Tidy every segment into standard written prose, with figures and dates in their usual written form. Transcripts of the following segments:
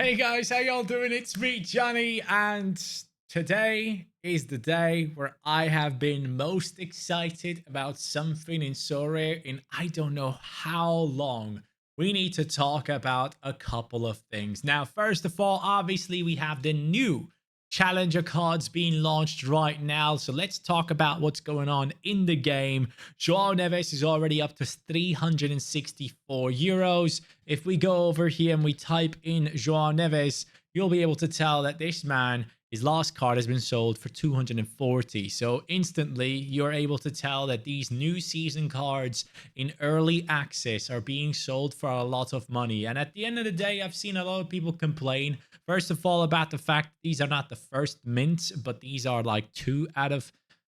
Hey guys, how y'all doing? It's me, Johnny, and today is the day where I have been most excited about something in Sorare in I don't know how long. We need to talk about a couple of things. Now, first of all, obviously, we have the new challenger cards being launched right now. So let's talk about what's going on in the game. Joao Neves is already up to 364 euros. If we go over here and we type in Joao Neves, you'll be able to tell that this man, his last card has been sold for 240. So instantly, you're able to tell that these new season cards in early access are being sold for a lot of money. And at the end of the day, I've seen a lot of people complain, first of all, about the fact these are not the first mint, but these are like 2 out of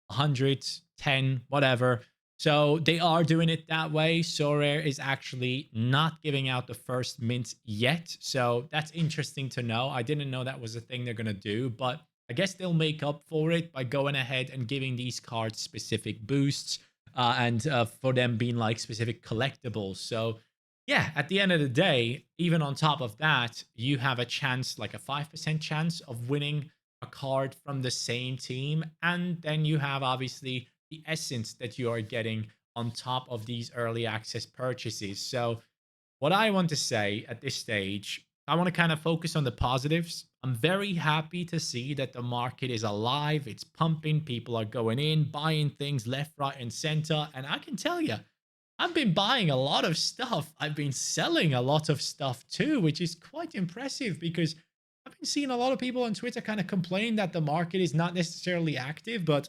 110, whatever. So they are doing it that way. Sorare is actually not giving out the first mint yet. So that's interesting to know. I didn't know that was a thing they're going to do, but I guess they'll make up for it by going ahead and giving these cards specific boosts and for them being like specific collectibles. So yeah, at the end of the day, even on top of that, you have a chance, like a 5% chance of winning a card from the same team. And then you have obviously the essence that you are getting on top of these early access purchases. So what I want to say at this stage, I want to kind of focus on the positives. I'm very happy to see that the market is alive. It's pumping. People are going in, buying things left, right, and center. And I can tell you, I've been buying a lot of stuff. I've been selling a lot of stuff too, which is quite impressive because I've been seeing a lot of people on Twitter kind of complain that the market is not necessarily active, but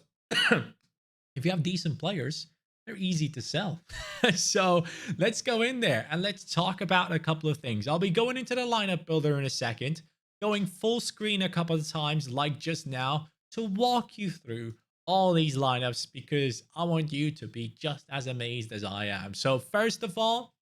if you have decent players, they're easy to sell. So let's go in there and let's talk about a couple of things. I'll be going into the lineup builder in a second, going full screen a couple of times like just now to walk you through all these lineups because I want you to be just as amazed as I am. So first of all,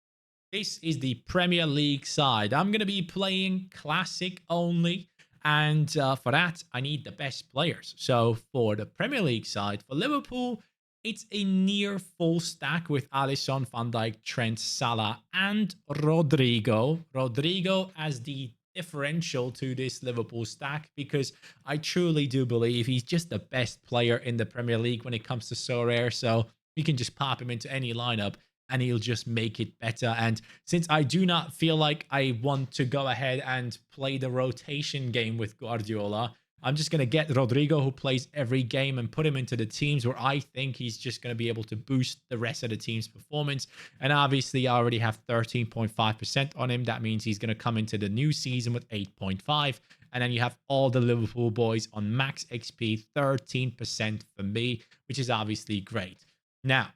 this is the Premier League side. I'm going to be playing Classic only. And for that, I need the best players. So for the Premier League side, for Liverpool, it's a near full stack with Alisson, Van Dijk, Trent, Salah, and Rodrigo. Rodrigo as the differential to this Liverpool stack because I truly do believe he's just the best player in the Premier League when it comes to Sorare. So you can just pop him into any lineup and he'll just make it better. And since I do not feel like I want to go ahead and play the rotation game with Guardiola, I'm just going to get Rodrigo, who plays every game, and put him into the teams where I think he's just going to be able to boost the rest of the team's performance. And obviously, I already have 13.5% on him. That means he's going to come into the new season with 8.5. And then you have all the Liverpool boys on max XP, 13% for me, which is obviously great. Now,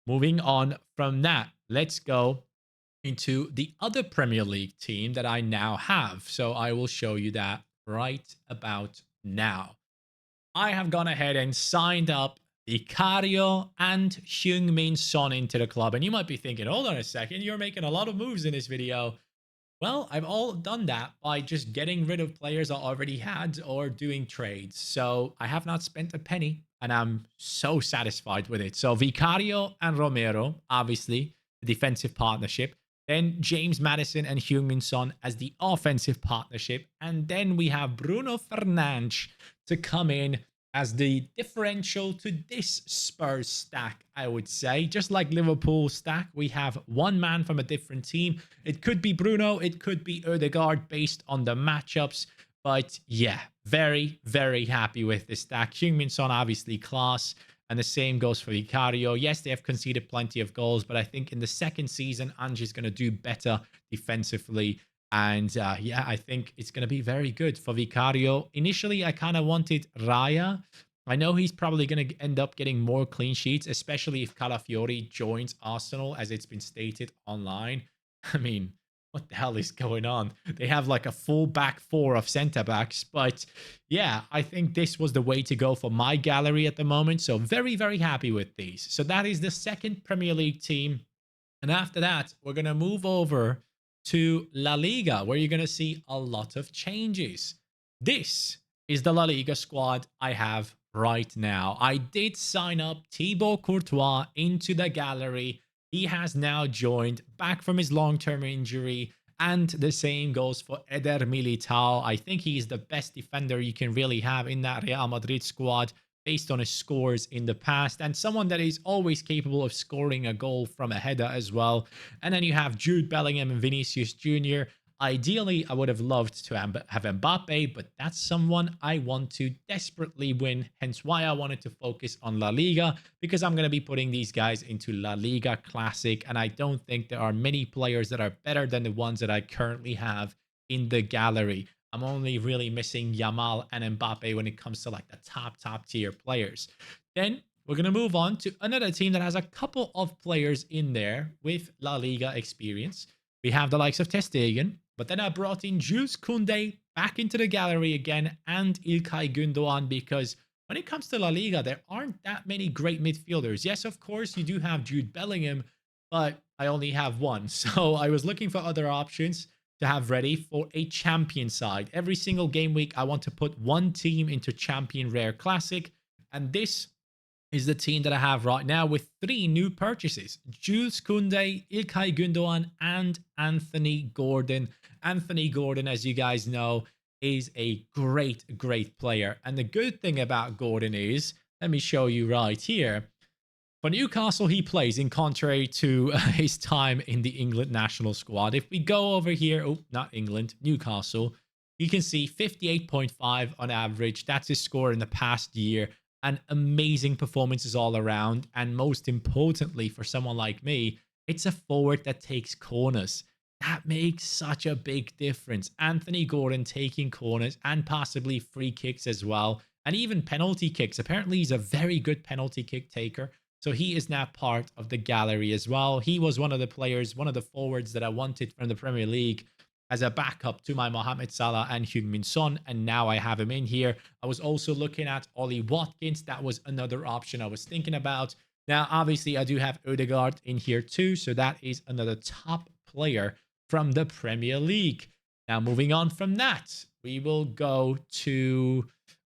moving on from that, let's go into the other Premier League team that I now have. So I will show you that right about now. I have gone ahead and signed up Vicario and Heung-min Son into the club. And you might be thinking, hold on a second, you're making a lot of moves in this video. Well, I've all done that by just getting rid of players I already had or doing trades. So I have not spent a penny and I'm so satisfied with it. So Vicario and Romero, obviously, the defensive partnership. Then James Madison and Heung-min Son as the offensive partnership. And then we have Bruno Fernandes to come in as the differential to this Spurs stack, I would say. Just like Liverpool stack, we have one man from a different team. It could be Bruno, it could be Odegaard based on the matchups. But yeah, very, very happy with this stack. Heung-min Son, obviously class. And the same goes for Vicario. Yes, they have conceded plenty of goals, but I think in the second season, Ange's going to do better defensively. And yeah, I think it's going to be very good for Vicario. Initially, I kind of wanted Raya. I know he's probably going to end up getting more clean sheets, especially if Calafiori joins Arsenal, as it's been stated online. I mean, what the hell is going on? They have like a full back four of centre backs. But yeah, I think this was the way to go for my gallery at the moment. So very, very happy with these. So that is the second Premier League team. And after that, we're going to move over to La Liga, where you're going to see a lot of changes. This is the La Liga squad I have right now. I did sign up Thibaut Courtois into the gallery. He has now joined back from his long-term injury. And the same goes for Eder Militao. I think he's the best defender you can really have in that Real Madrid squad based on his scores in the past, and someone that is always capable of scoring a goal from a header as well. And then you have Jude Bellingham and Vinicius Jr. Ideally, I would have loved to have Mbappe, but that's someone I want to desperately win. Hence why I wanted to focus on La Liga, because I'm going to be putting these guys into La Liga Classic. And I don't think there are many players that are better than the ones that I currently have in the gallery. I'm only really missing Yamal and Mbappe when it comes to like the top tier players. Then we're going to move on to another team that has a couple of players in there with La Liga experience. We have the likes of Ter Stegen, but then I brought in Jules Koundé back into the gallery again and İlkay Gündoğan, because when it comes to La Liga, there aren't that many great midfielders. Yes, of course, you do have Jude Bellingham, but I only have one. So I was looking for other options to have ready for a champion side. Every single game week, I want to put one team into Champion Rare Classic, and this is the team that I have right now with 3 new purchases: Jules Koundé, İlkay Gündoğan, and Anthony Gordon. Anthony Gordon, as you guys know, is a great player. And the good thing about Gordon is, let me show you right here. For Newcastle, he plays in contrary to his time in the England national squad. If we go over here, oh, not England, Newcastle, you can see 58.5 on average. That's his score in the past year. And amazing performances all around. And most importantly, for someone like me, it's a forward that takes corners. That makes such a big difference. Anthony Gordon taking corners and possibly free kicks as well, and even penalty kicks. Apparently, he's a very good penalty kick taker. So he is now part of the gallery as well. He was one of the players, one of the forwards that I wanted from the Premier League as a backup to my Mohamed Salah and Heung-min Son, and now I have him in here. I was also looking at Ollie Watkins. That was another option I was thinking about. Now, obviously, I do have Odegaard in here too, so that is another top player from the Premier League. Now, moving on from that, we will go to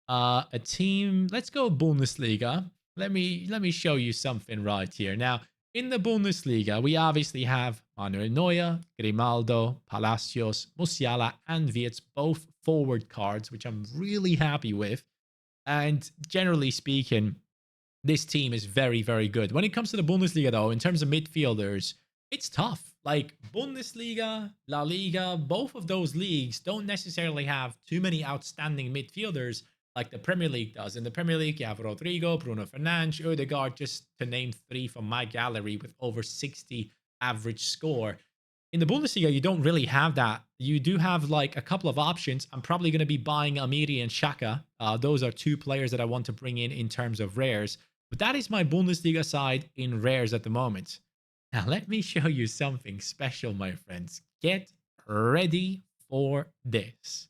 a team. Let's go Bundesliga. Let me show you something right here. Now, in the Bundesliga, we obviously have Manuel Neuer, Grimaldo, Palacios, Musiala, and Wirtz, both forward cards, which I'm really happy with. And generally speaking, this team is very good. When it comes to the Bundesliga, though, in terms of midfielders, it's tough. Like Bundesliga, La Liga, both of those leagues don't necessarily have too many outstanding midfielders like the Premier League does. In the Premier League, you have Rodrigo, Bruno Fernandes, Odegaard, just to name 3 from my gallery with over 60 average score. In the Bundesliga, you don't really have that. You do have like a couple of options. I'm probably going to be buying Amiri and Xhaka. Those are 2 players that I want to bring in terms of rares. But that is my Bundesliga side in rares at the moment. Now, let me show you something special, my friends. Get ready for this.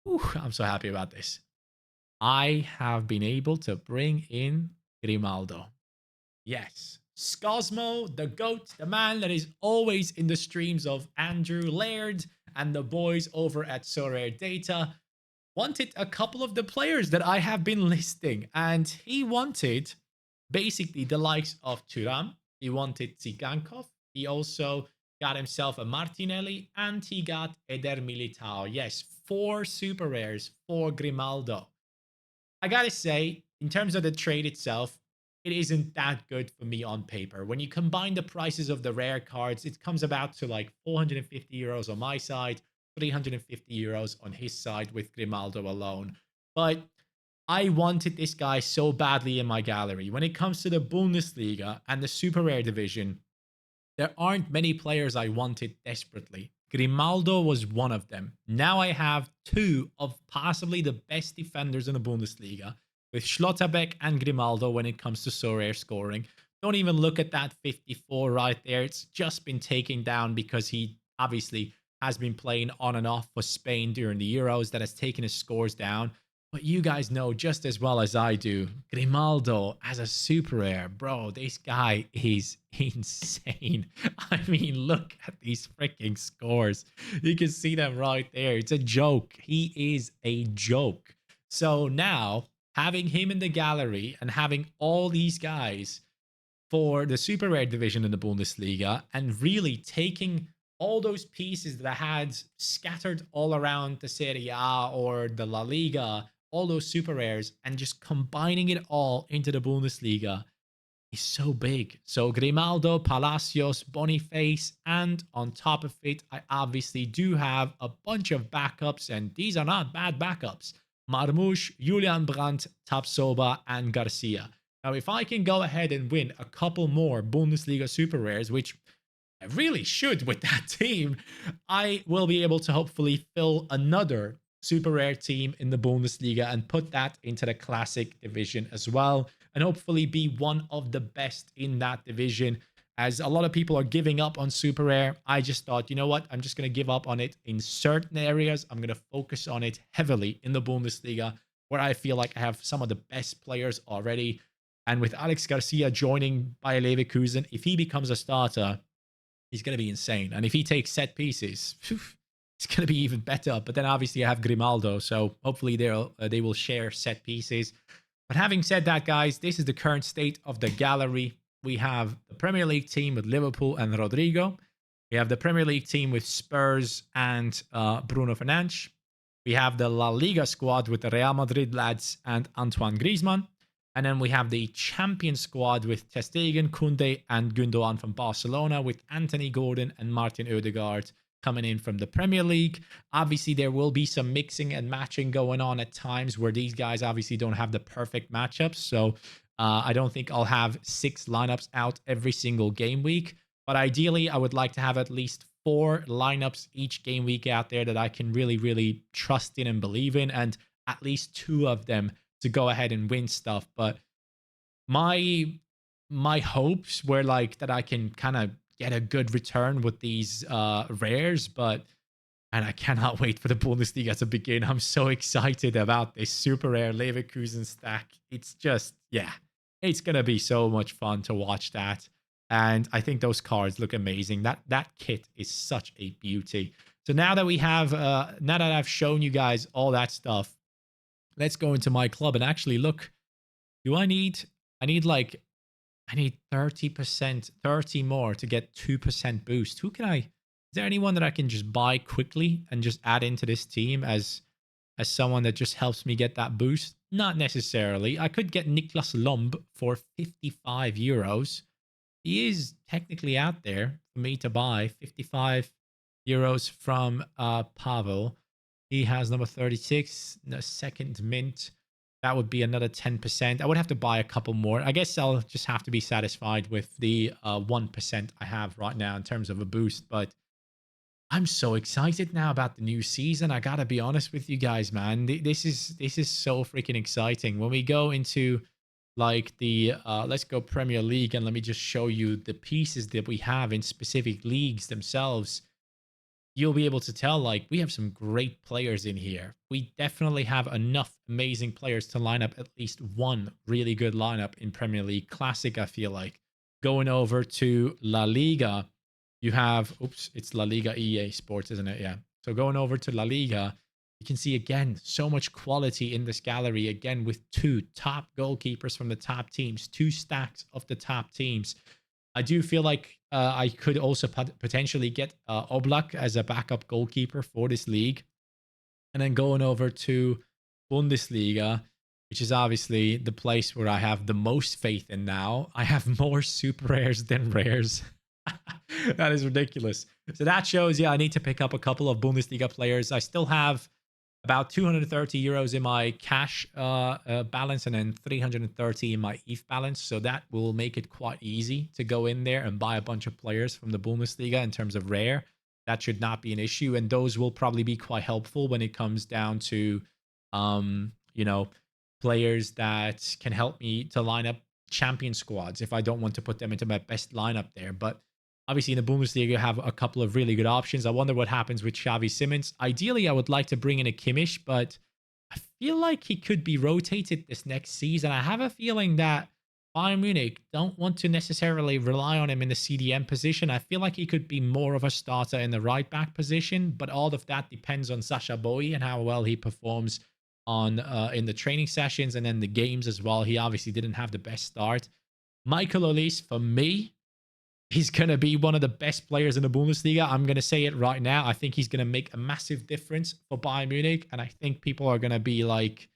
Whew, I'm so happy about this. I have been able to bring in Grimaldo. Yes, Scosmo, the GOAT, the man that is always in the streams of Andrew Laird and the boys over at Sorare Data, wanted a couple of the players that I have been listing. And he wanted basically the likes of Thuram. He wanted Tsigankov. He also got himself a Martinelli, and he got Eder Militao. Yes, 4 super rares for Grimaldo. I gotta say, in terms of the trade itself, it isn't that good for me on paper. When you combine the prices of the rare cards, it comes about to like 450 euros on my side, 350 euros on his side with Grimaldo alone. But I wanted this guy so badly in my gallery. When it comes to the Bundesliga and the super rare division, there aren't many players I wanted desperately. Grimaldo was one of them. Now I have 2 of possibly the best defenders in the Bundesliga, with Schlotterbeck and Grimaldo when it comes to Sorare scoring. Don't even look at that 54 right there. It's just been taken down because he obviously has been playing on and off for Spain during the Euros. That has taken his scores down. But you guys know just as well as I do, Grimaldo as a super rare, bro, this guy is insane. I mean, look at these freaking scores. You can see them right there. It's a joke. He is a joke. So now, having him in the gallery and having all these guys for the super rare division in the Bundesliga and really taking all those pieces that I had scattered all around the Serie A or the La Liga, all those super rares, and just combining it all into the Bundesliga is so big. So Grimaldo, Palacios, Boniface, and on top of it, I obviously do have a bunch of backups, and these are not bad backups. Marmoush, Julian Brandt, Tapsoba, and Garcia. Now, if I can go ahead and win a couple more Bundesliga super rares, which I really should with that team, I will be able to hopefully fill another super rare team in the Bundesliga and put that into the classic division as well, and hopefully be one of the best in that division. As a lot of people are giving up on super rare, I just thought, you know what, I'm just going to give up on it in certain areas. I'm going to focus on it heavily in the Bundesliga, where I feel like I have some of the best players already. And with Alex Garcia joining Bayer Leverkusen, if he becomes a starter, he's going to be insane. And if he takes set pieces, it's going to be even better. But then obviously I have Grimaldo, so hopefully they will share set pieces. But having said that, guys, this is the current state of the gallery. We have the Premier League team with Liverpool and Rodrigo. We have the Premier League team with Spurs and Bruno Fernandes. We have the La Liga squad with the Real Madrid lads and Antoine Griezmann. And then we have the champion squad with Ter Stegen, Koundé, and Gundogan from Barcelona, with Anthony Gordon and Martin Odegaard coming in from the Premier League. Obviously, there will be some mixing and matching going on at times where these guys obviously don't have the perfect matchups. So I don't think I'll have 6 lineups out every single game week. But ideally, I would like to have at least 4 lineups each game week out there that I can really, really trust in and believe in, and at least 2 of them to go ahead and win stuff. But my hopes were like that I can kind of get a good return with these rares, but and I cannot wait for the Bundesliga to begin. I'm so excited about this super rare Leverkusen stack. It's just, yeah, it's gonna be so much fun to watch that. And I think those cards look amazing. That kit is such a beauty. So now that we have now that I've shown you guys all that stuff, let's go into my club and actually look. Do I need like I need 30%, 30 more to get 2% boost. Who can I is there anyone that I can just buy quickly and just add into this team as someone that just helps me get that boost? Not necessarily. I could get Niklas Lomb for 55 euros. He is technically out there for me to buy. 55 euros from Pavel. He has number 36, the second mint. That would be another 10%. I would have to buy a couple more. I guess I'll just have to be satisfied with the 1% I have right now in terms of a boost. But I'm so excited now about the new season. I gotta be honest with you guys, man. This is so freaking exciting. When we go into like the let's go Premier League, and let me just show you the pieces that we have in specific leagues themselves. You'll be able to tell like we have some great players in here. We definitely have enough amazing players to line up at least one really good lineup in Premier League Classic, I feel like. Going over to La Liga, you have, oops, it's La Liga EA Sports, isn't it? Yeah. So going over to La Liga, you can see again so much quality in this gallery, again with 2 top goalkeepers from the top teams, 2 stacks of the top teams. I do feel like I could also potentially get Oblak as a backup goalkeeper for this league. And then going over to Bundesliga, which is obviously the place where I have the most faith in now. I have more super rares than rares. That is ridiculous. So that shows, yeah, I need to pick up a couple of Bundesliga players. I still have about 230 euros in my cash balance, and then 330 in my ETH balance. So that will make it quite easy to go in there and buy a bunch of players from the Bundesliga in terms of rare. That should not be an issue. And those will probably be quite helpful when it comes down to, you know, players that can help me to line up champion squads if I don't want to put them into my best lineup there. But obviously, in the Bundesliga, you have a couple of really good options. I wonder what happens with Xavi Simons. Ideally, I would like to bring in a Kimmich, but I feel like he could be rotated this next season. I have a feeling that Bayern Munich don't want to necessarily rely on him in the CDM position. I feel like he could be more of a starter in the right back position, but all of that depends on Sasha Bowie and how well he performs on in the training sessions and then the games as well. He obviously didn't have the best start. Michael Olise, for me, he's going to be one of the best players in the Bundesliga. I'm going to say it right now. I think he's going to make a massive difference for Bayern Munich. And I think people are going to be like,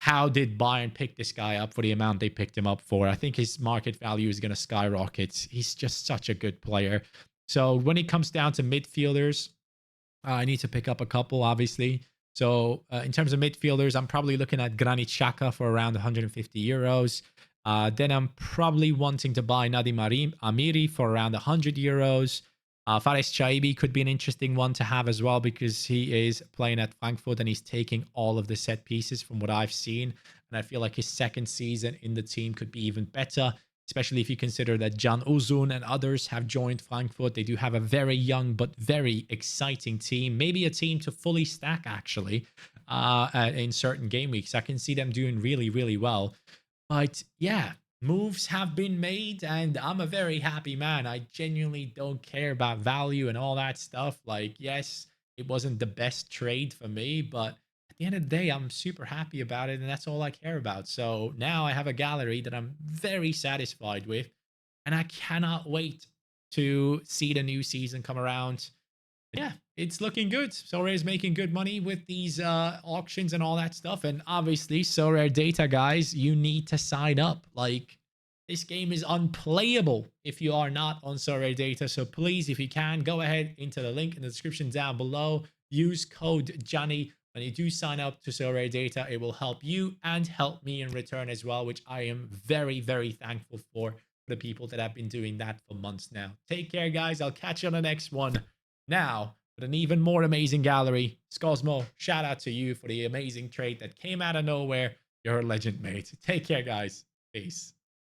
how did Bayern pick this guy up for the amount they picked him up for? I think his market value is going to skyrocket. He's just such a good player. So when it comes down to midfielders, I need to pick up a couple, obviously. So in terms of midfielders, I'm probably looking at Granit Xhaka for around 150 euros. Then I'm probably wanting to buy Nadim Amiri for around 100 euros. Fares Chaibi could be an interesting one to have as well because he is playing at Frankfurt and he's taking all of the set pieces from what I've seen. And I feel like his second season in the team could be even better, especially if you consider that Can Uzun and others have joined Frankfurt. They do have a very young but very exciting team, maybe a team to fully stack actually in certain game weeks. I can see them doing really, really well. But yeah, moves have been made and I'm a very happy man. I genuinely don't care about value and all that stuff. Like, yes, it wasn't the best trade for me, but at the end of the day, I'm super happy about it and that's all I care about. So now I have a gallery that I'm very satisfied with and I cannot wait to see the new season come around. Yeah, it's looking good. Sorare is making good money with these auctions and all that stuff. And obviously, Sorare data, guys, you need to sign up. Like, this game is unplayable if you are not on Sorare data. So please, if you can, go ahead into the link in the description down below. Use code Johnny when you do sign up to Sorare data. It will help you and help me in return as well, which I am very, very thankful for the people that have been doing that for months now. Take care, guys. I'll catch you on the next one. Now, with an even more amazing gallery, Scosmo, shout out to you for the amazing trade that came out of nowhere. You're a legend, mate. Take care, guys. Peace.